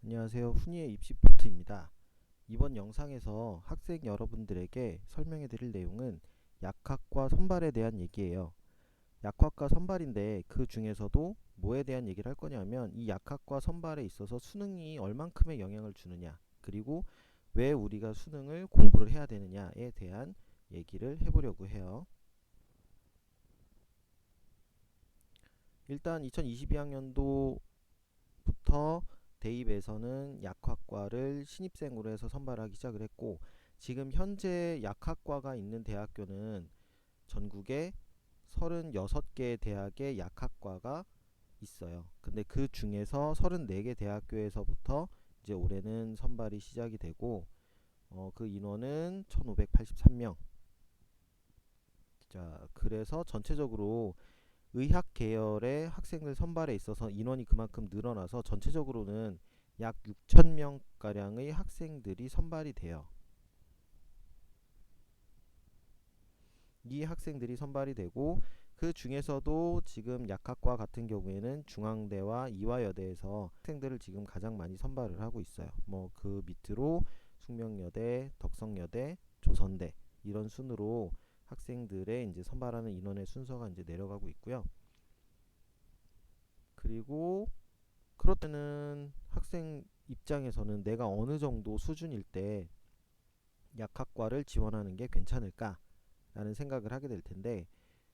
안녕하세요. 훈이의 입시포트입니다. 이번 영상에서 학생 여러분들에게 설명해 드릴 내용은 약학과 선발에 대한 얘기예요. 약학과 선발인데 그 중에서도 뭐에 대한 얘기를 할 거냐면 이 약학과 선발에 있어서 수능이 얼만큼의 영향을 주느냐, 그리고 왜 우리가 수능을 공부를 해야 되느냐에 대한 얘기를 해보려고 해요. 일단 2022학년도부터 대입에서는 약학과를 신입생으로 해서 선발하기 시작을 했고, 지금 현재 약학과가 있는 대학교는 전국에 36개 대학의 약학과가 있어요. 근데 그 중에서 34개 대학교에서부터 이제 올해는 선발이 시작이 되고, 그 인원은 1583명. 자, 그래서 전체적으로 의학 계열의 학생들 선발에 있어서 인원이 그만큼 늘어나서 전체적으로는 약 6,000명 가량의 학생들이 선발이 돼요. 이 학생들이 선발이 되고, 그 중에서도 지금 약학과 같은 경우에는 중앙대와 이화여대에서 학생들을 지금 가장 많이 선발을 하고 있어요. 뭐 그 밑으로 숙명여대, 덕성여대, 조선대 이런 순으로 학생들의 이제 선발하는 인원의 순서가 이제 내려가고 있고요. 그리고 그럴 때는 학생 입장에서는 내가 어느 정도 수준일 때 약학과를 지원하는 게 괜찮을까라는 생각을 하게 될 텐데,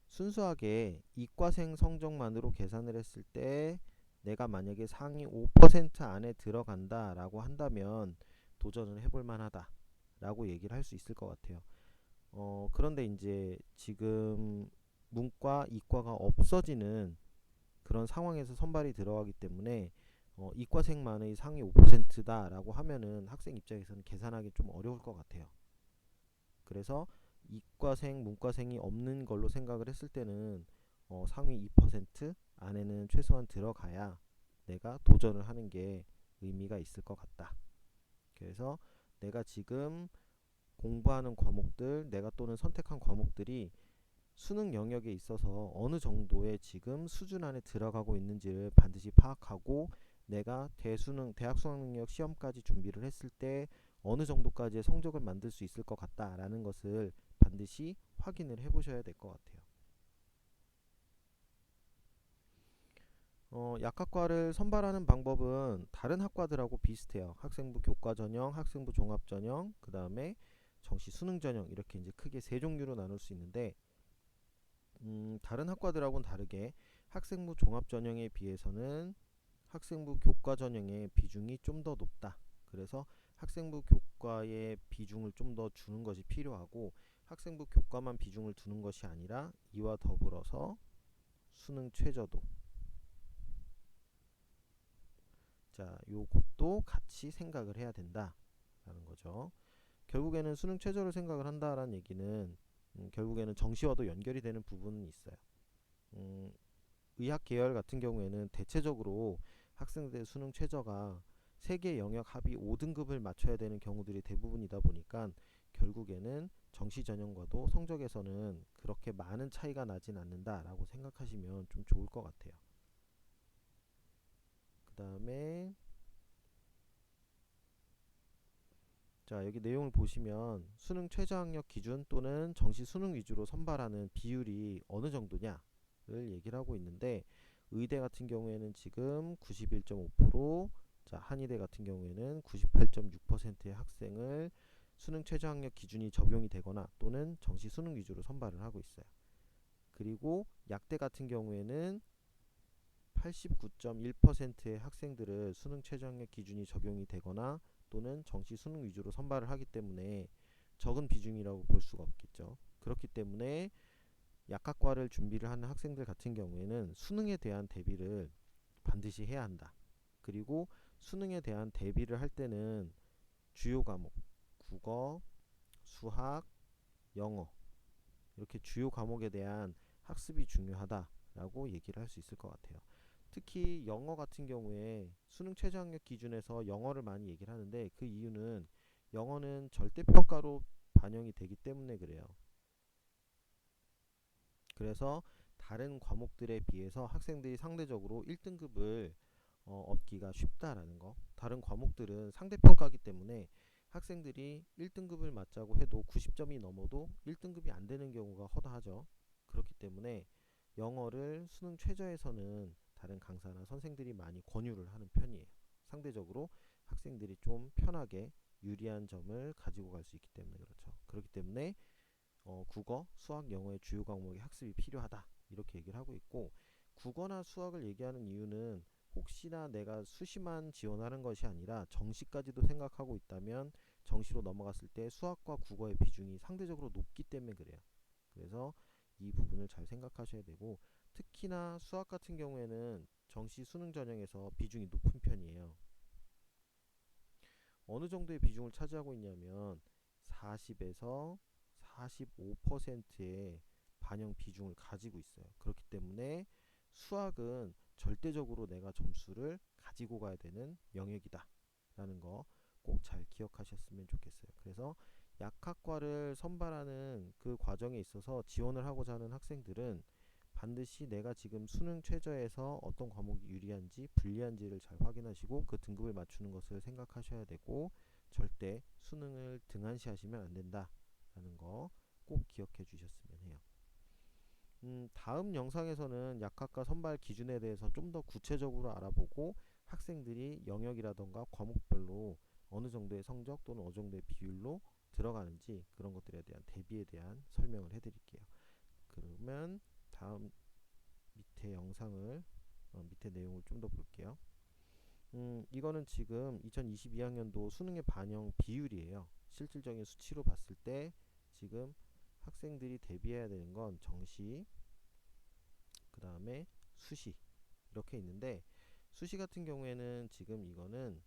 순수하게 이과생 성적만으로 계산을 했을 때 내가 만약에 상위 5% 안에 들어간다라고 한다면 도전을 해볼 만하다라고 얘기를 할 수 있을 것 같아요. 그런데 이제 지금 문과, 이과가 없어지는 그런 상황에서 선발이 들어가기 때문에 이과생만의 상위 5%다라고 하면은 학생 입장에서는 계산하기 좀 어려울 것 같아요. 그래서 이과생, 문과생이 없는 걸로 생각을 했을 때는 상위 2% 안에는 최소한 들어가야 내가 도전을 하는 게 의미가 있을 것 같다. 그래서 내가 지금 공부하는 과목들, 내가 또는 선택한 과목들이 수능 영역에 있어서 어느 정도의 지금 수준 안에 들어가고 있는지를 반드시 파악하고, 내가 대학 수학능력 시험까지 준비를 했을 때 어느 정도까지의 성적을 만들 수 있을 것 같다라는 것을 반드시 확인을 해보셔야 될 것 같아요. 약학과를 선발하는 방법은 다른 학과들하고 비슷해요. 학생부 교과 전형, 학생부 종합 전형, 그 다음에 정시 수능 전형, 이렇게 이제 크게 세 종류로 나눌 수 있는데, 다른 학과들하고는 다르게 학생부 종합 전형에 비해서는 학생부 교과 전형의 비중이 좀 더 높다. 그래서 학생부 교과의 비중을 좀 더 주는 것이 필요하고, 학생부 교과만 비중을 두는 것이 아니라 이와 더불어서 수능 최저도, 자, 요것도 같이 생각을 해야 된다라는 거죠. 결국에는 수능 최저를 생각을 한다라는 얘기는 결국에는 정시와도 연결이 되는 부분은 있어요. 음, 의학 계열 같은 경우에는 대체적으로 학생들의 수능 최저가 세개 영역 합이 5등급을 맞춰야 되는 경우들이 대부분이다 보니까 결국에는 정시 전형과도 성적에서는 그렇게 많은 차이가 나진 않는다라고 생각하시면 좀 좋을 것 같아요. 그 다음에 자, 여기 내용을 보시면 수능 최저학력 기준 또는 정시 수능 위주로 선발하는 비율이 어느 정도냐를 얘기를 하고 있는데, 의대 같은 경우에는 지금 91.5%, 자, 한의대 같은 경우에는 98.6%의 학생을 수능 최저학력 기준이 적용이 되거나 또는 정시 수능 위주로 선발을 하고 있어요. 그리고 약대 같은 경우에는 89.1%의 학생들을 수능 최저학력 기준이 적용이 되거나 또는 정시 수능 위주로 선발을 하기 때문에 적은 비중이라고 볼 수가 없겠죠. 그렇기 때문에 약학과를 준비를 하는 학생들 같은 경우에는 수능에 대한 대비를 반드시 해야 한다. 그리고 수능에 대한 대비를 할 때는 주요 과목, 국어, 수학, 영어, 이렇게 주요 과목에 대한 학습이 중요하다라고 얘기를 할 수 있을 것 같아요. 특히 영어 같은 경우에 수능 최저학력 기준에서 영어를 많이 얘기를 하는데, 그 이유는 영어는 절대평가로 반영이 되기 때문에 그래요. 그래서 다른 과목들에 비해서 학생들이 상대적으로 1등급을 얻기가 쉽다라는 거. 다른 과목들은 상대평가이기 때문에 학생들이 1등급을 맞자고 해도 90점이 넘어도 1등급이 안 되는 경우가 허다하죠. 그렇기 때문에 영어를 수능 최저에서는 다른 강사나 선생들이 많이 권유를 하는 편이에요. 상대적으로 학생들이 좀 편하게 유리한 점을 가지고 갈 수 있기 때문에 그렇죠. 그렇기 때문에 국어, 수학, 영어의 주요 과목의 학습이 필요하다. 이렇게 얘기를 하고 있고, 국어나 수학을 얘기하는 이유는 혹시나 내가 수시만 지원하는 것이 아니라 정시까지도 생각하고 있다면 정시로 넘어갔을 때 수학과 국어의 비중이 상대적으로 높기 때문에 그래요. 그래서 이 부분을 잘 생각하셔야 되고, 특히나 수학 같은 경우에는 정시 수능 전형에서 비중이 높은 편이에요. 어느 정도의 비중을 차지하고 있냐면 40에서 45%의 반영 비중을 가지고 있어요. 그렇기 때문에 수학은 절대적으로 내가 점수를 가지고 가야 되는 영역이다 라는 거 꼭 잘 기억하셨으면 좋겠어요. 그래서 약학과를 선발하는 그 과정에 있어서 지원을 하고자 하는 학생들은 반드시 내가 지금 수능 최저에서 어떤 과목이 유리한지 불리한지를 잘 확인하시고 그 등급을 맞추는 것을 생각하셔야 되고, 절대 수능을 등한시하시면 안 된다라는 거 꼭 기억해 주셨으면 해요. 다음 영상에서는 약학과 선발 기준에 대해서 좀 더 구체적으로 알아보고 학생들이 영역이라던가 과목별로 어느 정도의 성적 또는 어느 정도의 비율로 들어가는지 그런 것들에 대한 대비에 대한 설명을 해드릴게요. 그러면 다음 밑에 영상을 밑에 내용을 좀 더 볼게요. 이거는 지금 2022학년도 수능의 반영 비율이에요. 실질적인 수치로 봤을 때 지금 학생들이 대비해야 되는 건 정시, 그 다음에 수시 이렇게 있는데, 수시 같은 경우에는 지금 이거는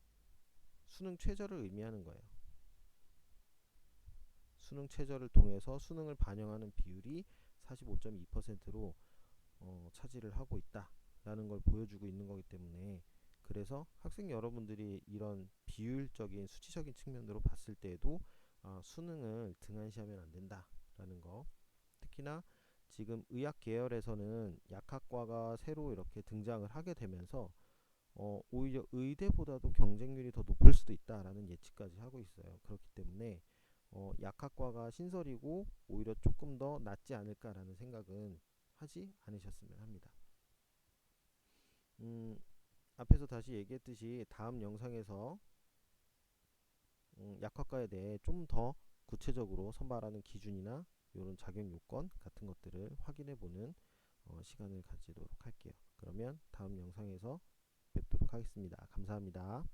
수능 최저를 의미하는 거예요. 수능 최저를 통해서 수능을 반영하는 비율이 45.2%로 차지를 하고 있다라는 걸 보여주고 있는 거기 때문에, 그래서 학생 여러분들이 이런 비율적인 수치적인 측면으로 봤을 때에도 수능을 등한시하면 안 된다라는 거. 특히나 지금 의학 계열에서는 약학과가 새로 이렇게 등장을 하게 되면서 오히려 의대보다도 경쟁률이 더 높을 수도 있다라는 예측까지 하고 있어요. 그렇기 때문에 약학과가 신설이고 오히려 조금 더 낫지 않을까라는 생각은 하지 않으셨으면 합니다. 앞에서 다시 얘기했듯이 다음 영상에서 약학과에 대해 좀 더 구체적으로 선발하는 기준이나 이런 자격 요건 같은 것들을 확인해 보는 시간을 가지도록 할게요. 그러면 다음 영상에서 뵙도록 하겠습니다. 감사합니다.